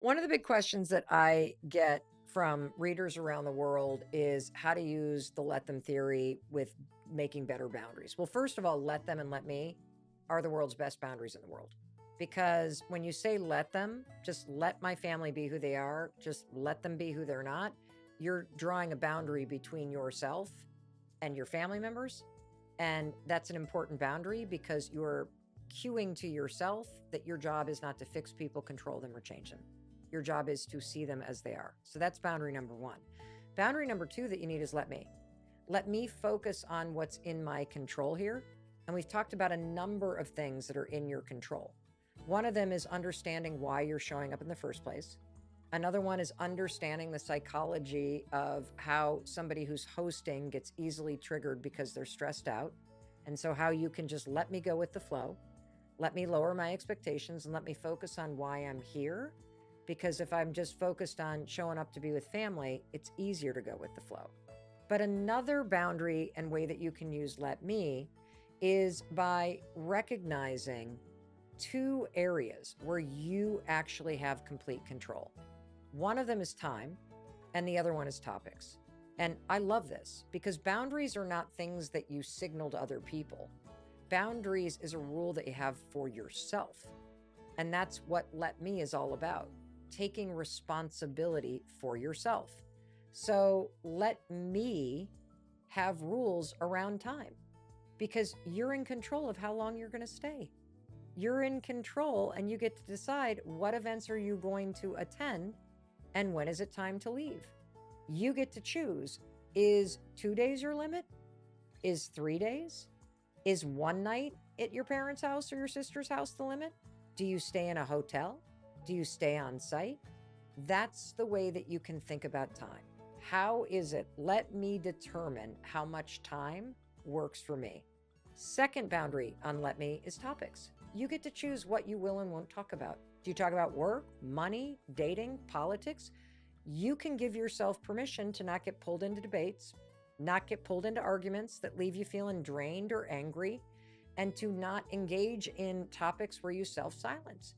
One of the big questions that I get from readers around the world is how to use the let them theory with making better boundaries. Well, first of all, let them and let me are the world's best boundaries in the world. Because when you say let them, just let my family be who they are, just let them be who they're not, you're drawing a boundary between yourself and your family members. And that's an important boundary because you're cueing to yourself that your job is not to fix people, control them, or change them. Your job is to see them as they are. So that's boundary number one. Boundary number two that you need is let me. Let me focus on what's in my control here. And we've talked about a number of things that are in your control. One of them is understanding why you're showing up in the first place. Another one is understanding the psychology of how somebody who's hosting gets easily triggered because they're stressed out. And so how you can just let me go with the flow, let me lower my expectations, and let me focus on why I'm here. Because if I'm just focused on showing up to be with family, it's easier to go with the flow. But another boundary and way that you can use let me is by recognizing two areas where you actually have complete control. One of them is time, and the other one is topics. And I love this because boundaries are not things that you signal to other people. Boundaries is a rule that you have for yourself. And that's what let me is all about, taking responsibility for yourself. So let me have rules around time because you're in control of how long you're going to stay. You're in control and you get to decide what events are you going to attend and when is it time to leave. You get to choose. Is 2 days your limit? Is 3 days? Is one night at your parents' house or your sister's house the limit? Do you stay in a hotel? Do you stay on site? That's the way that you can think about time. How is it? Let me determine how much time works for me. Second boundary on let me is topics. You get to choose what you will and won't talk about. Do you talk about work, money, dating, politics? You can give yourself permission to not get pulled into debates, not get pulled into arguments that leave you feeling drained or angry, and to not engage in topics where you self-silence.